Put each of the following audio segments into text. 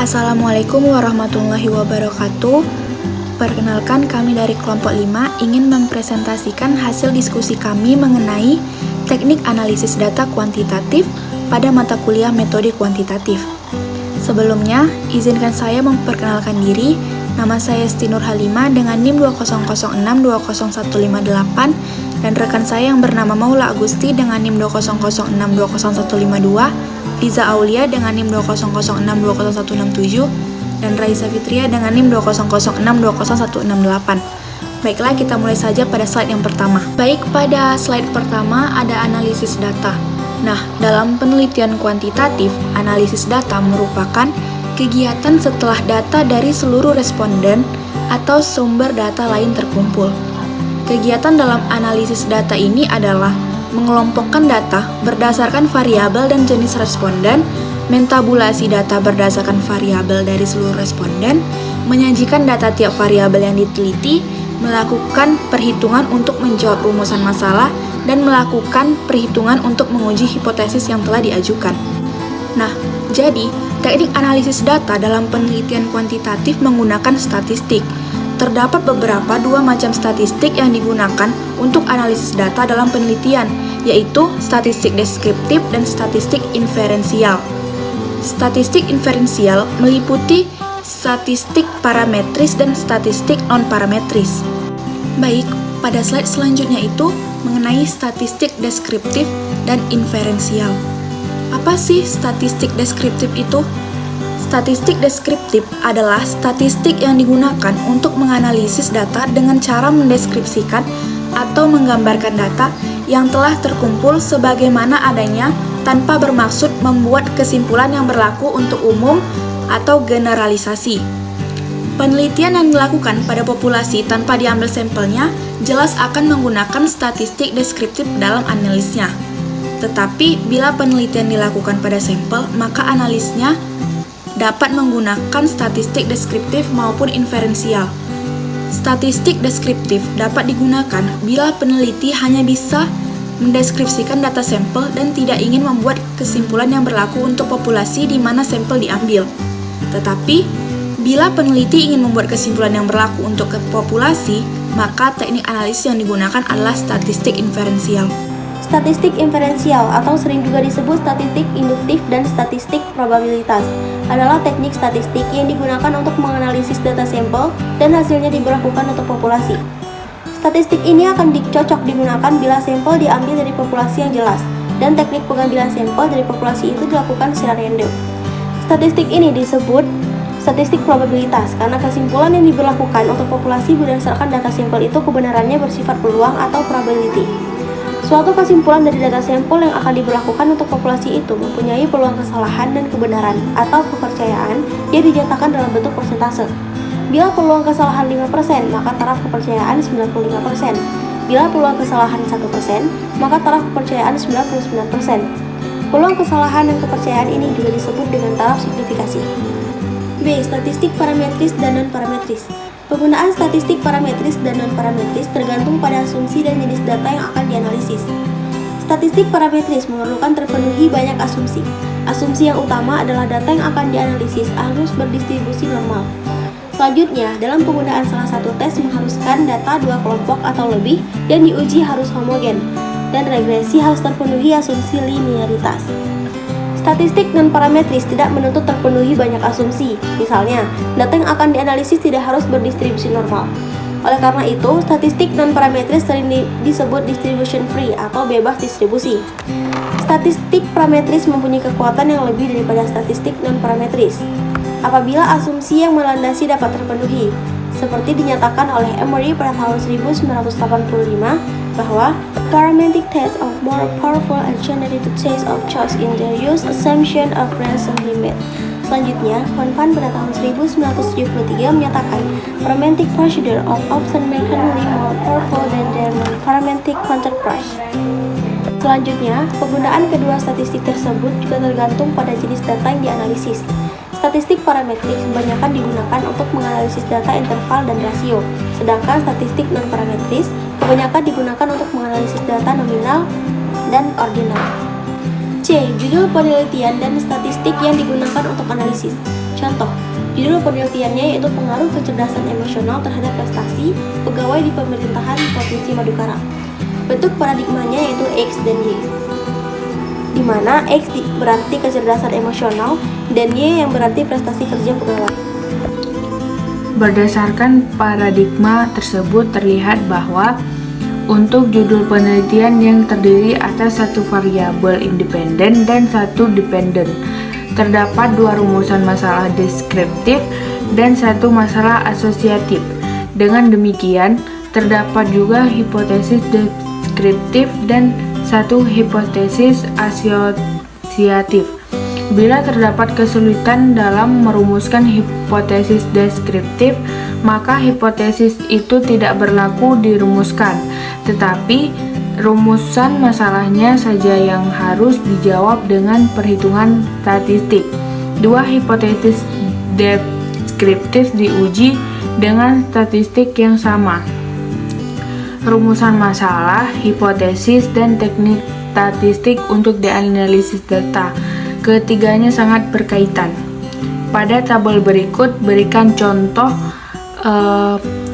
Assalamualaikum warahmatullahi wabarakatuh. Perkenalkan, kami dari kelompok 5 ingin mempresentasikan hasil diskusi kami mengenai teknik analisis data kuantitatif pada mata kuliah metode kuantitatif. Sebelumnya, izinkan saya memperkenalkan diri. Nama saya Esti Nur Halimah dengan NIM 200620158 dan rekan saya yang bernama Maula Agusti dengan NIM 200620152, Riza Aulia dengan NIM 200620167, dan Raisa Fitria dengan NIM 200620168. Baiklah, kita mulai saja pada slide yang pertama. Baik, pada slide pertama ada analisis data. Nah, dalam penelitian kuantitatif, analisis data merupakan kegiatan setelah data dari seluruh responden atau sumber data lain terkumpul. Kegiatan dalam analisis data ini adalah mengelompokkan data berdasarkan variabel dan jenis responden, mentabulasi data berdasarkan variabel dari seluruh responden, menyajikan data tiap variabel yang diteliti, melakukan perhitungan untuk menjawab rumusan masalah, dan melakukan perhitungan untuk menguji hipotesis yang telah diajukan. Nah, jadi teknik analisis data dalam penelitian kuantitatif menggunakan statistik. Terdapat dua macam statistik yang digunakan untuk analisis data dalam penelitian, yaitu statistik deskriptif dan statistik inferensial. Statistik inferensial meliputi statistik parametris dan statistik non-parametris. Baik, pada slide selanjutnya itu mengenai statistik deskriptif dan inferensial. Apa sih statistik deskriptif itu? Statistik deskriptif adalah statistik yang digunakan untuk menganalisis data dengan cara mendeskripsikan atau menggambarkan data yang telah terkumpul sebagaimana adanya tanpa bermaksud membuat kesimpulan yang berlaku untuk umum atau generalisasi. Penelitian yang dilakukan pada populasi tanpa diambil sampelnya jelas akan menggunakan statistik deskriptif dalam analisnya. Tetapi bila penelitian dilakukan pada sampel, maka analisnya dapat menggunakan statistik deskriptif maupun inferensial. Statistik deskriptif dapat digunakan bila peneliti hanya bisa mendeskripsikan data sampel dan tidak ingin membuat kesimpulan yang berlaku untuk populasi di mana sampel diambil. Tetapi, bila peneliti ingin membuat kesimpulan yang berlaku untuk populasi, maka teknik analisis yang digunakan adalah statistik inferensial. Statistik inferensial atau sering juga disebut statistik induktif dan statistik probabilitas adalah teknik statistik yang digunakan untuk menganalisis data sampel dan hasilnya diberlakukan untuk populasi. Statistik ini akan dicocok digunakan bila sampel diambil dari populasi yang jelas dan teknik pengambilan sampel dari populasi itu dilakukan secara random. Statistik ini disebut statistik probabilitas karena kesimpulan yang diberlakukan untuk populasi berdasarkan data sampel itu kebenarannya bersifat peluang atau probability. Suatu kesimpulan dari data sampel yang akan diberlakukan untuk populasi itu mempunyai peluang kesalahan dan kebenaran atau kepercayaan yang dinyatakan dalam bentuk persentase. Bila peluang kesalahan 5%, maka taraf kepercayaan 95%. Bila peluang kesalahan 1%, maka taraf kepercayaan 99%. Peluang kesalahan dan kepercayaan ini juga disebut dengan taraf signifikasi. B. Statistik parametris dan non-parametris. Penggunaan statistik parametris dan non-parametris tergantung pada asumsi dan jenis data yang akan dianalisis. Statistik parametris memerlukan terpenuhi banyak asumsi. Asumsi yang utama adalah data yang akan dianalisis harus berdistribusi normal. Selanjutnya, dalam penggunaan salah satu tes mengharuskan data dua kelompok atau lebih yang diuji harus homogen, dan regresi harus terpenuhi asumsi linearitas. Statistik non-parametris tidak menuntut terpenuhi banyak asumsi. Misalnya, data yang akan dianalisis tidak harus berdistribusi normal. Oleh karena itu, statistik non-parametris sering disebut distribution free atau bebas distribusi. Statistik parametris mempunyai kekuatan yang lebih daripada statistik non-parametris apabila asumsi yang melandasi dapat terpenuhi, seperti dinyatakan oleh Emery pada tahun 1985 bahwa parametric tests are more powerful and generated tests of choice in their use assumption of ransom limit. Selanjutnya, Van pada tahun 1973 menyatakan parametric procedure are often mechanically more powerful than their non-parametric counterparts. Selanjutnya, penggunaan kedua statistik tersebut juga tergantung pada jenis data yang dianalisis. Statistik parametrik kebanyakan digunakan untuk menganalisis data interval dan rasio, sedangkan statistik non-parametris kebanyakan digunakan untuk menganalisis data nominal dan ordinal. C. Judul penelitian dan statistik yang digunakan untuk analisis. Contoh, judul penelitiannya yaitu pengaruh kecerdasan emosional terhadap prestasi pegawai di pemerintahan Provinsi Madukara. Bentuk paradigmanya yaitu X dan Y, di mana X berarti kecerdasan emosional dan Y yang berarti prestasi kerja pegawai. Berdasarkan paradigma tersebut terlihat bahwa untuk judul penelitian yang terdiri atas satu variabel independen dan satu dependen, terdapat dua rumusan masalah deskriptif dan satu masalah asosiatif. Dengan demikian, terdapat juga hipotesis deskriptif dan satu hipotesis asosiatif. Bila terdapat kesulitan dalam merumuskan hipotesis deskriptif, maka hipotesis itu tidak berlaku dirumuskan, tetapi rumusan masalahnya saja yang harus dijawab dengan perhitungan statistik. Dua hipotesis deskriptif diuji dengan statistik yang sama. Rumusan masalah, hipotesis, dan teknik statistik untuk dianalisis data. Ketiganya sangat berkaitan. Pada tabel berikut berikan contoh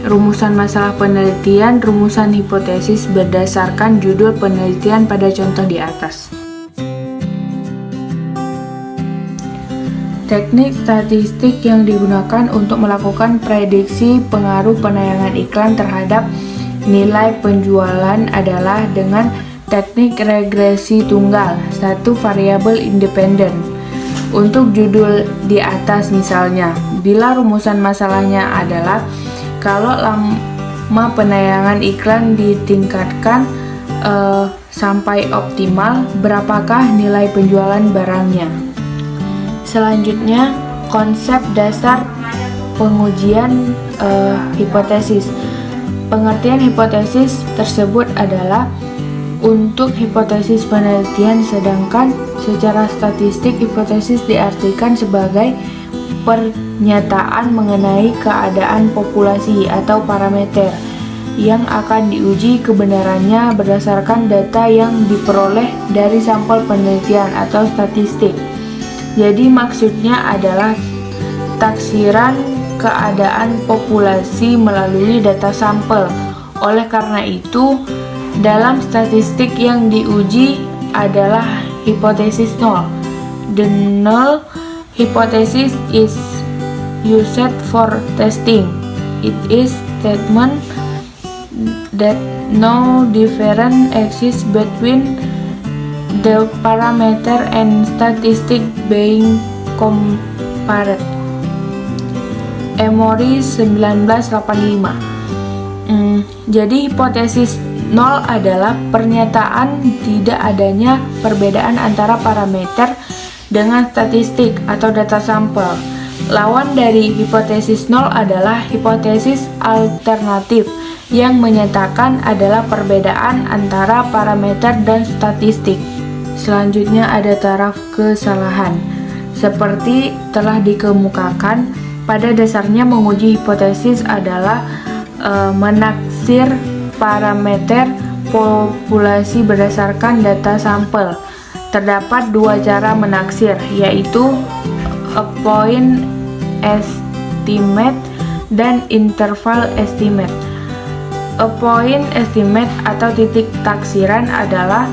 rumusan masalah penelitian, rumusan hipotesis berdasarkan judul penelitian pada contoh di atas. Teknik statistik yang digunakan untuk melakukan prediksi pengaruh penayangan iklan terhadap nilai penjualan adalah dengan teknik regresi tunggal, satu variabel independen. Untuk judul di atas misalnya, bila rumusan masalahnya adalah kalau lama penayangan iklan ditingkatkan sampai optimal, berapakah nilai penjualan barangnya? Selanjutnya, konsep dasar pengujian hipotesis. Pengertian hipotesis tersebut adalah untuk hipotesis penelitian, sedangkan secara statistik hipotesis diartikan sebagai pernyataan mengenai keadaan populasi atau parameter yang akan diuji kebenarannya berdasarkan data yang diperoleh dari sampel penelitian atau statistik. Jadi maksudnya adalah taksiran keadaan populasi melalui data sampel. Oleh karena itu, dalam statistik yang diuji adalah hipotesis nol. The null hypothesis is used for testing. It is statement that no difference exists between the parameter and statistic being compared. Emory 1985. Jadi hipotesis nol adalah pernyataan tidak adanya perbedaan antara parameter dengan statistik atau data sampel. Lawan dari hipotesis nol adalah hipotesis alternatif yang menyatakan adalah perbedaan antara parameter dan statistik. Selanjutnya ada taraf kesalahan. Seperti telah dikemukakan, pada dasarnya menguji hipotesis adalah menaksir parameter populasi berdasarkan data sampel. Terdapat dua cara menaksir, yaitu a point estimate dan interval estimate. A point estimate atau titik taksiran adalah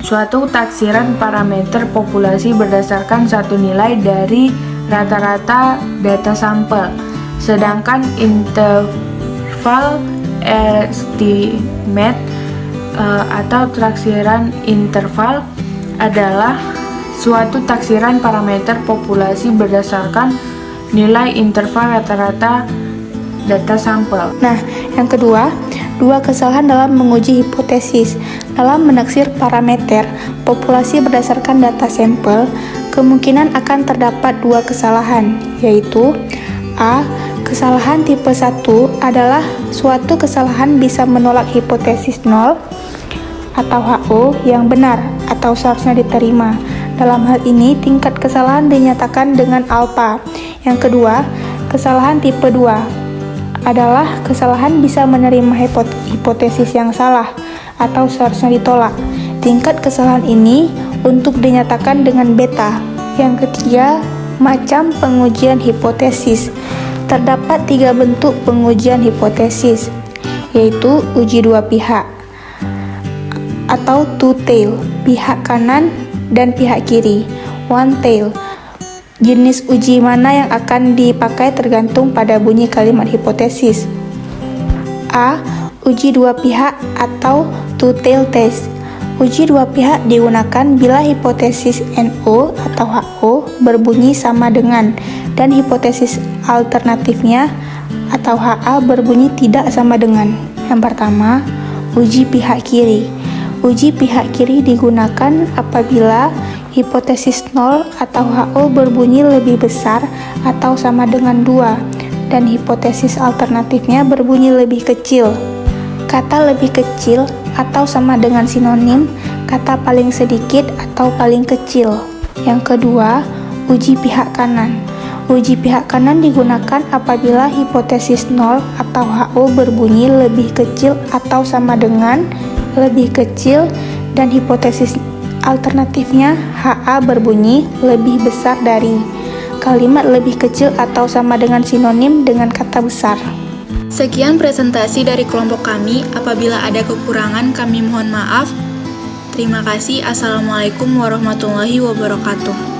suatu taksiran parameter populasi berdasarkan satu nilai dari rata-rata data sampel. Sedangkan interval estimate atau taksiran interval adalah suatu taksiran parameter populasi berdasarkan nilai interval rata-rata data sampel. Nah, yang kedua, dua kesalahan dalam menguji hipotesis. Dalam menaksir parameter populasi berdasarkan data sampel, kemungkinan akan terdapat dua kesalahan, yaitu A. Kesalahan tipe 1 adalah suatu kesalahan bisa menolak hipotesis nol atau HO yang benar atau seharusnya diterima. Dalam hal ini, tingkat kesalahan dinyatakan dengan alfa. Yang kedua, kesalahan tipe 2 adalah kesalahan bisa menerima hipotesis yang salah atau seharusnya ditolak. Tingkat kesalahan ini untuk dinyatakan dengan beta. Yang ketiga, Macam pengujian hipotesis. Terdapat 3 bentuk pengujian hipotesis, yaitu uji dua pihak atau two-tail, pihak kanan dan pihak kiri. One-tail, jenis uji mana yang akan dipakai tergantung pada bunyi kalimat hipotesis. A. Uji dua pihak atau two-tail test. Uji dua pihak digunakan bila hipotesis NO atau HO berbunyi sama dengan dan hipotesis alternatifnya atau HA berbunyi tidak sama dengan. Yang pertama, uji pihak kiri. Uji pihak kiri digunakan apabila hipotesis 0 atau HO berbunyi lebih besar atau sama dengan 2 dan hipotesis alternatifnya berbunyi lebih kecil. Kata lebih kecil atau sama dengan sinonim kata paling sedikit atau paling kecil. Yang kedua, uji pihak kanan. Uji pihak kanan digunakan apabila hipotesis 0 atau HO berbunyi lebih kecil atau sama dengan lebih kecil dan hipotesis alternatifnya HA berbunyi lebih besar dari. Kalimat lebih kecil atau sama dengan sinonim dengan kata besar. Sekian presentasi dari kelompok kami. Apabila ada kekurangan, kami mohon maaf. Terima kasih. Assalamualaikum warahmatullahi wabarakatuh.